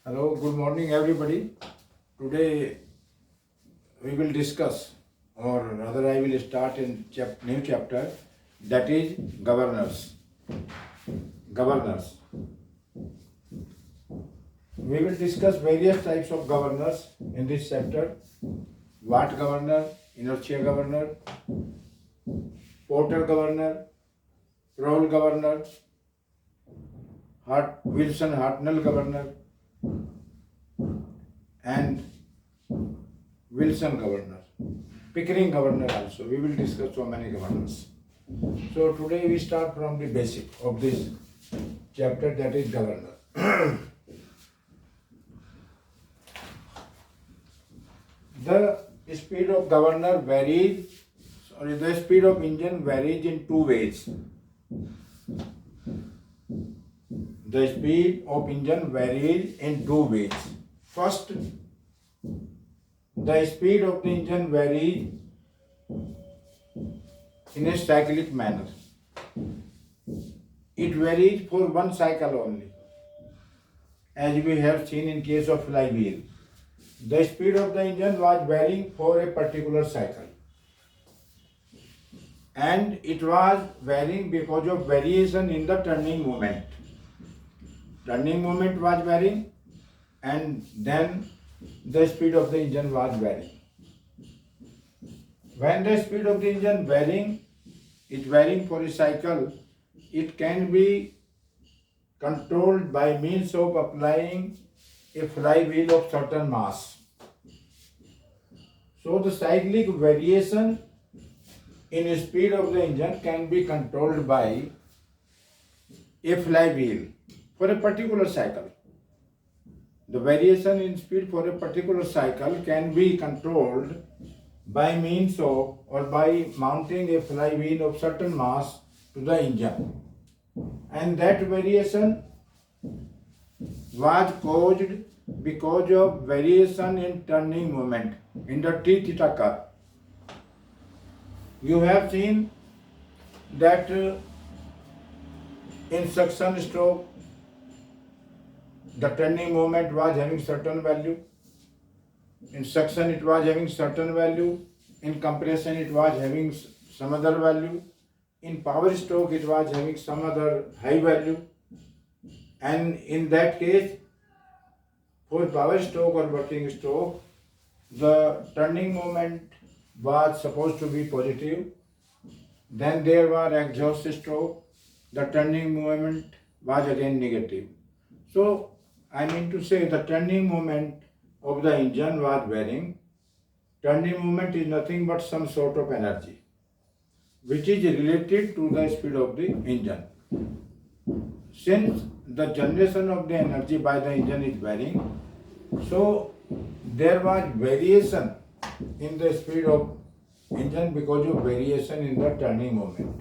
Hello, good morning everybody. Today we will discuss, or rather I will start in new chapter, that is governors. Governors. We will discuss various types of governors in this chapter. Watt governor, inertia governor, Porter governor, Prowl governor, Wilson-Hartnell governor, and Wilson governor, Pickering governor also. We will discuss so many governors. So today we start from the basic of this chapter, that is governor. The speed of governor varies, the speed of engine varies in two ways. The speed of engine varies in two ways. First, the speed of the engine varies in a cyclic manner. It varies for one cycle only, as we have seen in case of flywheel. The speed of the engine was varying for a particular cycle, and it was varying because of variation in the turning moment. Turning moment was varying, and then the speed of the engine was varying. When the speed of the engine is varying for a cycle, it can be controlled by means of applying a flywheel of certain mass. So the cyclic variation in speed of the engine can be controlled by a flywheel for a particular cycle. The variation in speed for a particular cycle can be controlled by means of or by mounting a flywheel of certain mass to the engine. And that variation was caused because of variation in turning moment in the T theta curve. You have seen that in suction stroke, the turning moment was having certain value. In suction it was having certain value. In compression it was having some other value. In power stroke it was having some other high value. And in that case, for power stroke or working stroke, the turning moment was supposed to be positive. Then there was exhaust stroke, the turning moment was again negative. So I mean to say the turning moment of the engine was varying. Turning moment is nothing but some sort of energy which is related to the speed of the engine. Since the generation of the energy by the engine is varying, so there was variation in the speed of engine because of variation in the turning moment.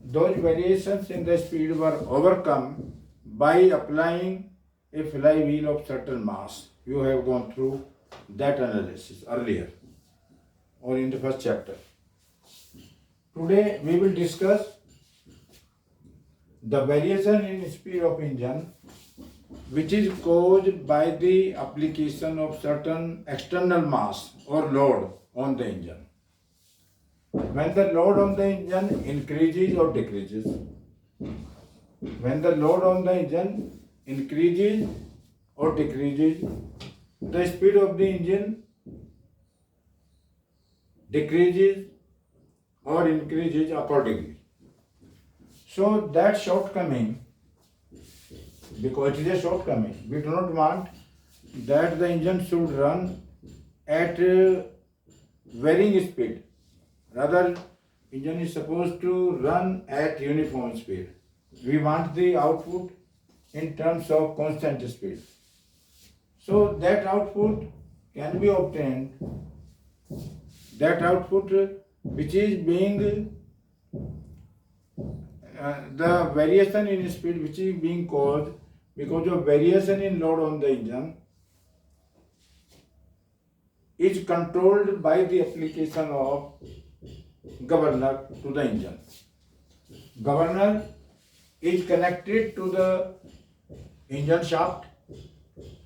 Those variations in the speed were overcome by applying a flywheel of certain mass. You have gone through that analysis earlier or in the first chapter. Today we will discuss the variation in speed of engine which is caused by the application of certain external mass or load on the engine. When the load on the engine increases or decreases, when the load on the engine increases or decreases, the speed of the engine decreases or increases accordingly. So that shortcoming, because it is a shortcoming, we do not want that the engine should run at varying speed. Rather, engine is supposed to run at uniform speed. We want the output in terms of constant speed. So that output can be obtained, that output which is being the variation in speed which is being caused because of variation in load on the engine is controlled by the application of governor to the engine. Governor is connected to the engine shaft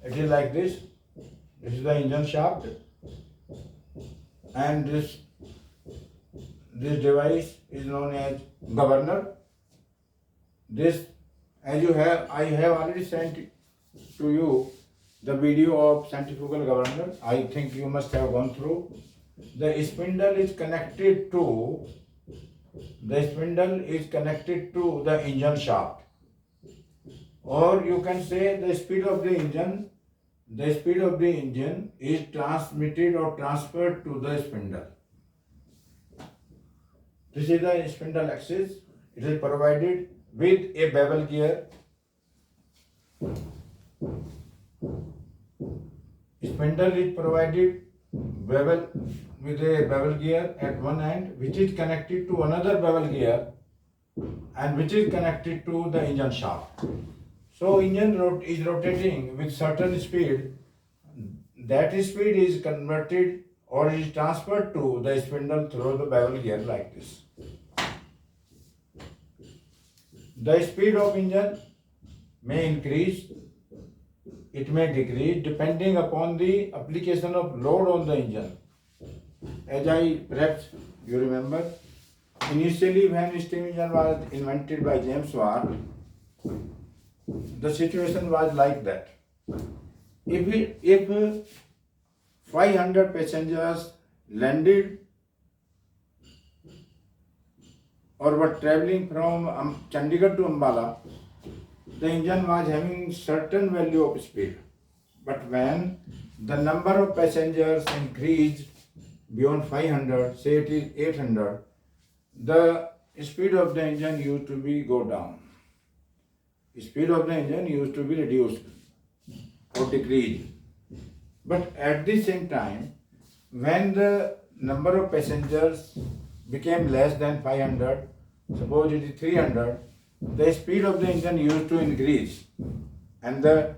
It is like this. This is the engine shaft, and this device is known as governor. This, as you have, I have already sent to you the video of centrifugal governor. I think you must have gone through. The spindle is connected to the engine shaft, or you can say the speed of the engine. The speed of the engine is transmitted or transferred to the spindle. This is the spindle axis. It is provided with a bevel gear. Spindle is provided with a bevel gear at one end, which is connected to another bevel gear and which is connected to the engine shaft. So engine is rotating with certain speed. That speed is converted or is transferred to the spindle through the bevel gear like this. The speed of engine may increase, it may decrease depending upon the application of load on the engine. As perhaps you remember, initially when steam engine was invented by James Watt, the situation was like that. If 500 passengers landed or were traveling from Chandigarh to Ambala, the engine was having certain value of speed. But when the number of passengers increased beyond 500, say it is 800, the speed of the engine used to be go down. Speed of the engine used to be reduced or decreased. But at the same time, when the number of passengers became less than 500, suppose it is 300, the speed of the engine used to increase and the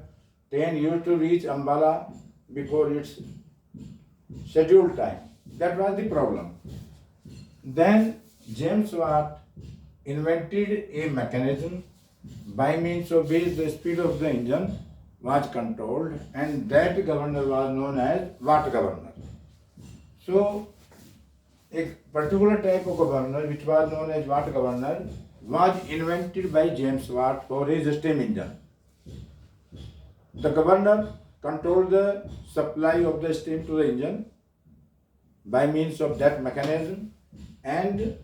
train used to reach Ambala before its scheduled time. That was the problem. Then James Watt invented a mechanism by means of which the speed of the engine was controlled, and that governor was known as Watt governor. So a particular type of governor which was known as Watt governor was invented by James Watt for his steam engine. The governor controlled the supply of the steam to the engine by means of that mechanism, and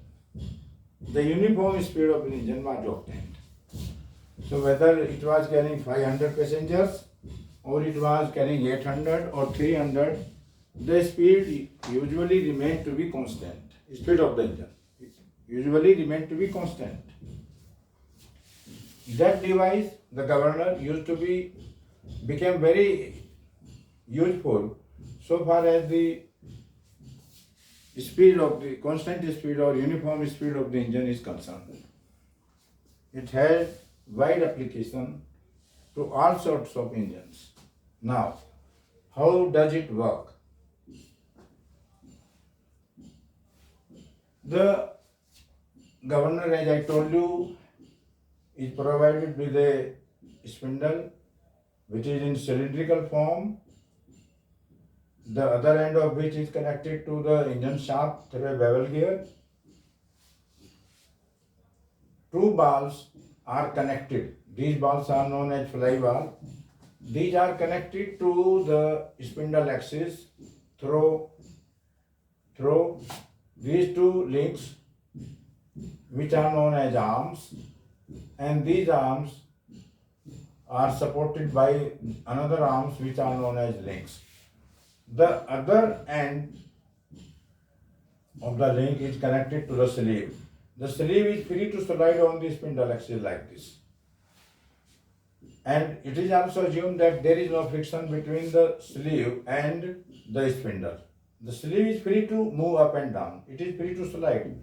the uniform speed of the engine was obtained. So whether it was carrying 500 passengers or it was carrying 800 or 300, the speed usually remained to be constant. Speed of the engine usually remained to be constant. That device, the governor, became very useful so far as the constant speed or uniform speed of the engine is concerned. It has wide application to all sorts of engines. Now, how does it work? The governor, as I told you, is provided with a spindle which is in cylindrical form, the other end of which is connected to the engine shaft through a bevel gear. Two balls are connected. These balls are known as fly ball. These are connected to the spindle axis through these two links which are known as arms, and these arms are supported by another arms which are known as links. The other end of the link is connected to the sleeve. The sleeve is free to slide on the spindle axis like this. And it is also assumed that there is no friction between the sleeve and the spindle. The sleeve is free to move up and down. It is free to slide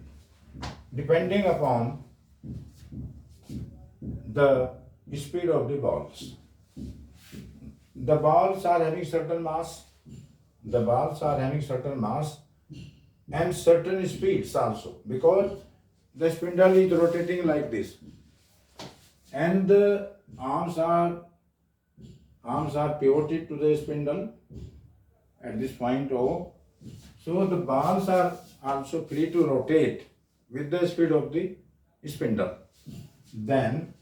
depending upon the speed of the balls. The balls are having certain mass. And certain speeds also, because the spindle is rotating like this, and the arms are arms are pivoted to the spindle at this point O. So the balls are also free to rotate with the speed of the spindle. Then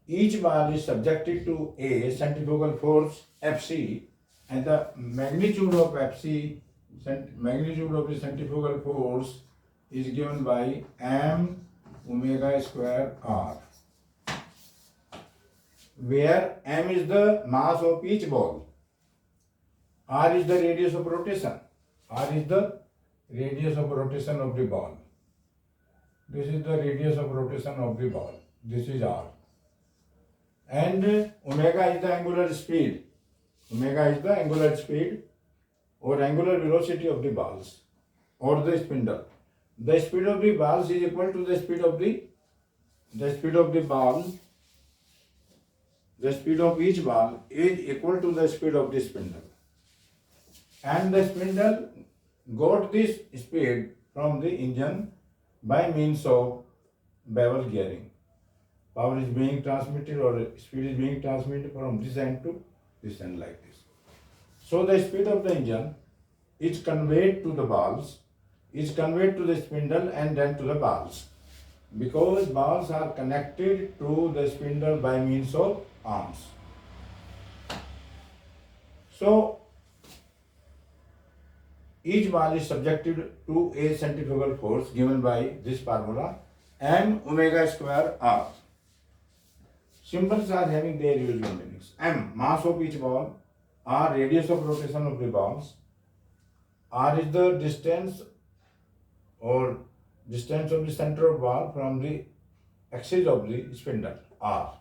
each ball is subjected to a centrifugal force Fc, and the magnitude of Fc, magnitude of the centrifugal force, is given by m omega square r, where m is the mass of each ball, r is the radius of rotation. R is the radius of rotation of the ball. This is the radius of rotation of the ball. This is r. And omega is the angular speed. Omega is the angular speed or angular velocity of the balls or the spindle. The speed of the balls is equal to the speed of the ball. The speed of each ball is equal to the speed of the spindle. And the spindle got this speed from the engine by means of bevel gearing. Power is being transmitted or speed is being transmitted from this end to this end like this. So the speed of the engine is conveyed to the balls, is conveyed to the spindle and then to the balls, because balls are connected to the spindle by means of arms. So each ball is subjected to a centrifugal force given by this formula m omega square r. Symbols are having their usual meanings. M, mass of each ball. R, radius of rotation of the balls. R is the distance or distance of the center of ball from the axis of the spindle, R.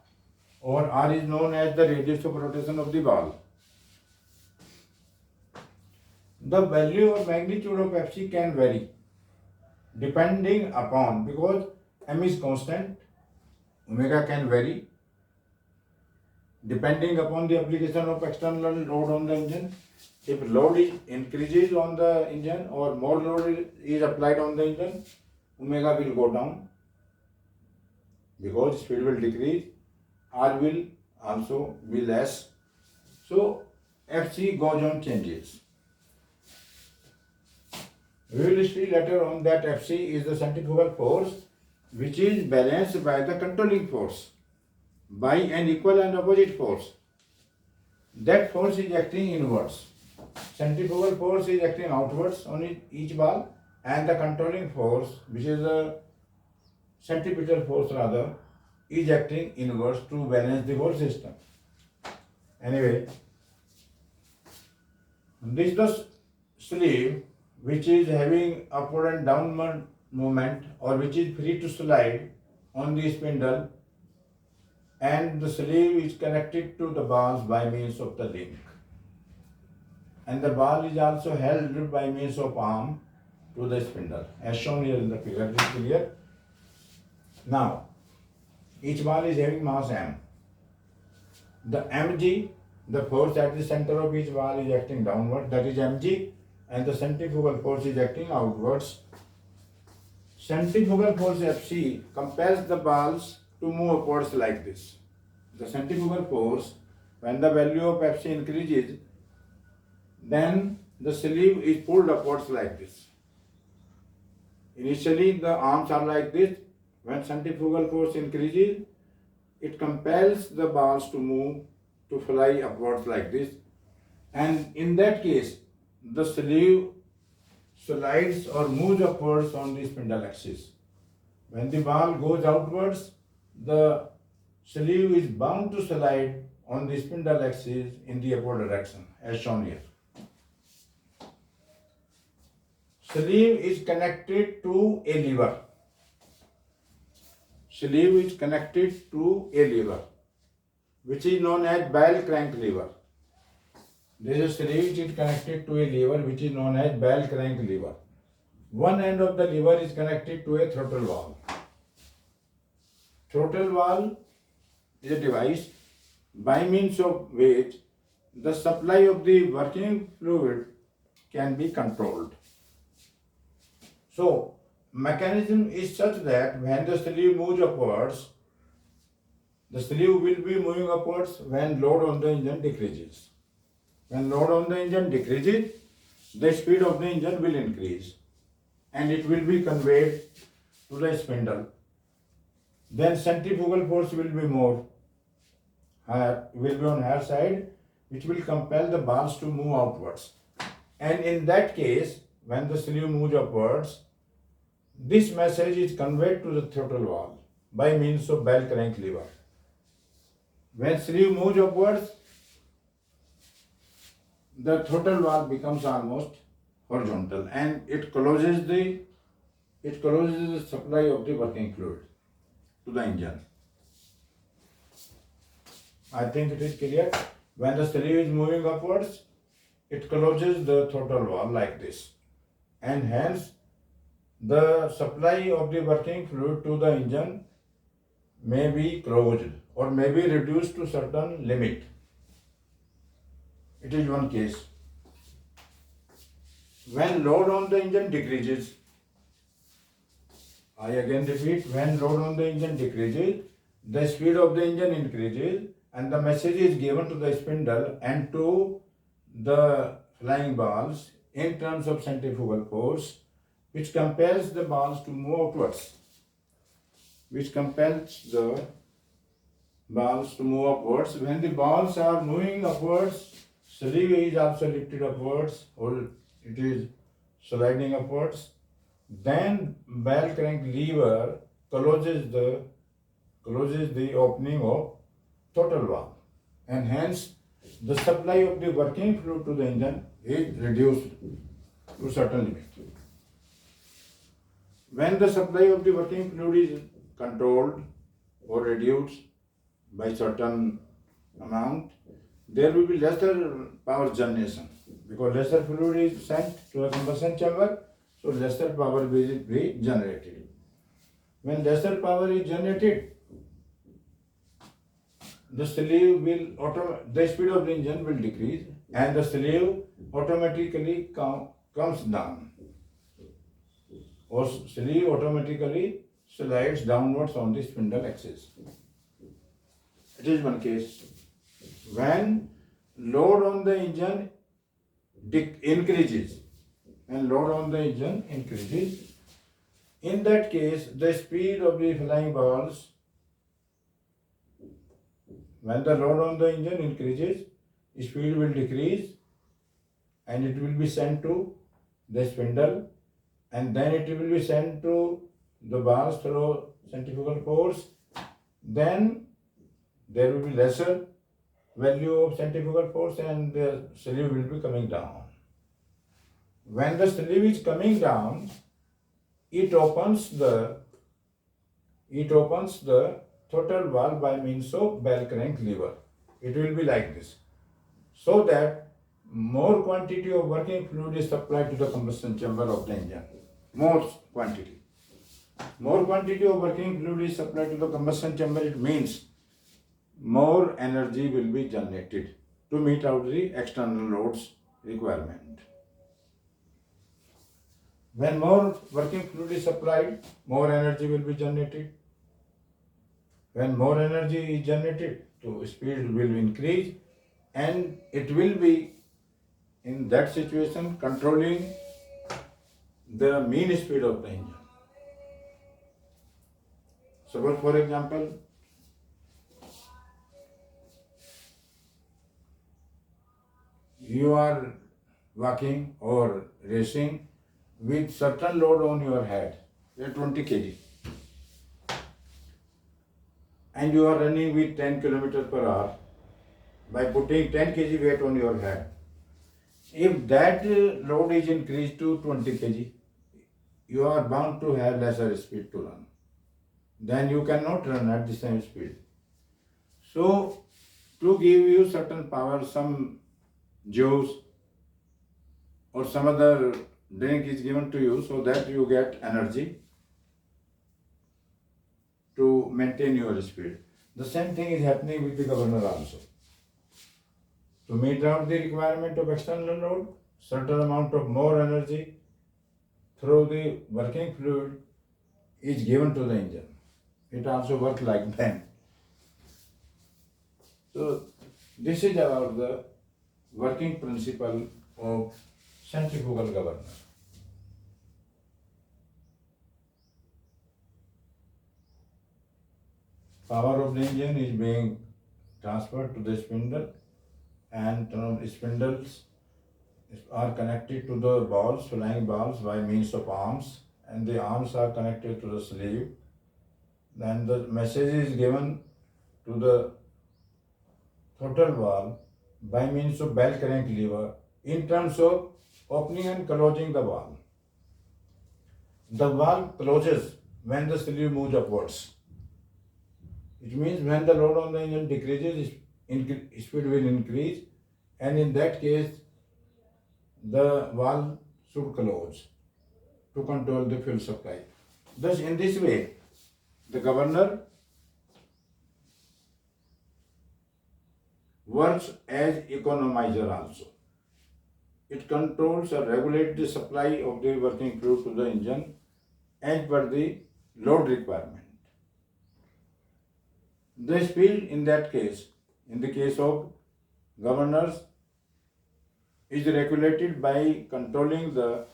Or R is known as the radius of rotation of the ball. The value or magnitude of Fc can vary depending upon, because m is constant, omega can vary depending upon the application of external load on the engine. If load is increases on the engine or more load is applied on the engine, omega will go down because speed will decrease, R will also be less. So Fc goes on changes. We will see later on that Fc is the centrifugal force which is balanced by the controlling force by an equal and opposite force. That force is acting inwards. Centrifugal force is acting outwards on each ball, and the controlling force, which is the centripetal force rather, is acting inwards to balance the whole system. Anyway, this is the sleeve which is having upward and downward movement, or which is free to slide on the spindle, and the sleeve is connected to the balls by means of the link. And the ball is also held by means of arm to the spindle, as shown here in the figure. Is clear? Now, each ball is having mass m. The mg, the force at the center of each ball, is acting downward, that is mg, and the centrifugal force is acting outwards. Centrifugal force Fc compels the balls to move upwards like this. The centrifugal force, when the value of Fc increases, then the sleeve is pulled upwards like this. Initially the arms are like this. When centrifugal force increases, it compels the balls to move, to fly upwards like this. And in that case, the sleeve slides or moves upwards on the spindle axis. When the ball goes outwards, the sleeve is bound to slide on the spindle axis in the upward direction, as shown here. Sleeve is connected to a lever. Sleeve is connected to a lever, which is known as bell crank lever. This is sleeve which is connected to a lever which is known as bell crank lever. One end of the lever is connected to a throttle valve. Throttle valve is a device by means of which the supply of the working fluid can be controlled. So, mechanism is such that when the sleeve moves upwards, The sleeve will be moving upwards when load on the engine decreases. When load on the engine decreases, the speed of the engine will increase and it will be conveyed to the spindle. Then centrifugal force will be more higher, will be on higher side, which will compel the balls to move outwards. And in that case, when the sleeve moves upwards, this message is conveyed to the throttle valve by means of bell crank lever. When sleeve moves upwards, the throttle valve becomes almost horizontal and it closes the supply of the working fluid to the engine. I think it is clear. When the sleeve is moving upwards, it closes the throttle valve like this, and hence the supply of the working fluid to the engine may be closed or may be reduced to certain limit. It is one case. When load on the engine decreases, I again repeat, when load on the engine decreases, the speed of the engine increases and the message is given to the spindle and to the flying balls in terms of centrifugal force, which compels the balls to move outwards. Which compels the balls to move upwards. When the balls are moving upwards, sleeve is also lifted upwards or it is sliding upwards. Then bell crank lever closes the opening of throttle valve, and hence the supply of the working fluid to the engine is reduced to a certain limit. When the supply of the working fluid is controlled or reduced by certain amount, there will be lesser power generation because lesser fluid is sent to a combustion chamber, so lesser power will be generated. When lesser power is generated, the sleeve the speed of the engine will decrease and the sleeve automatically comes down, or sleeve automatically slides downwards on the spindle axis. It is one case. When load on the engine increases, in that case, the speed of the flying balls, when the load on the engine increases, speed will decrease and it will be sent to the spindle, and then it will be sent to the balls through centrifugal force. Then there will be lesser value of centrifugal force and the sleeve will be coming down. When the sleeve is coming down, it opens the throttle valve by means of bell crank lever. It will be like this, so that more quantity of working fluid is supplied to the combustion chamber of the engine. More quantity of working fluid is supplied to the combustion chamber. It means more energy will be generated to meet out the external loads requirement. When more working fluid is supplied, more energy will be generated. When more energy is generated, so speed will increase and it will be in that situation controlling the mean speed of the engine. Suppose, for example, you are walking or racing with certain load on your head, say 20 kg, and you are running with 10 km per hour by putting 10 kg weight on your head. If that load is increased to 20 kg, you are bound to have lesser speed to run. Then you cannot run at the same speed. So, to give you certain power, some juice or some other drink is given to you so that you get energy to maintain your speed. The same thing is happening with the governor also. To meet out the requirement of external load, certain amount of more energy through the working fluid is given to the engine. It also works like that. So this is about the working principle of centrifugal governor. Power of the engine is being transferred to the spindle, and spindles are connected to the balls, flying balls, by means of arms, and the arms are connected to the sleeve. Then the message is given to the throttle valve by means of bell crank lever in terms of opening and closing the valve. The valve closes when the sleeve moves upwards. It means when the load on the engine decreases, speed will increase, and in that case, the valve should close to control the fuel supply. Thus, in this way, the governor works as economizer also. It controls or regulates the supply of the working fluid to the engine as per the load requirement. The speed in that case, in the case of governors, is regulated by controlling the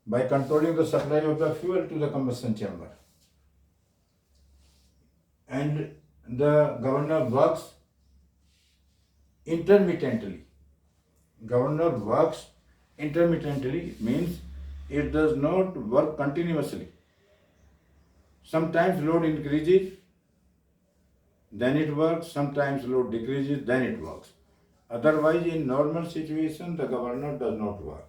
supply of the fuel to the combustion chamber. And the governor works intermittently. Governor works intermittently means it does not work continuously. Sometimes load increases, then it works. Sometimes load decreases, then it works. Otherwise, in normal situation, the governor does not work.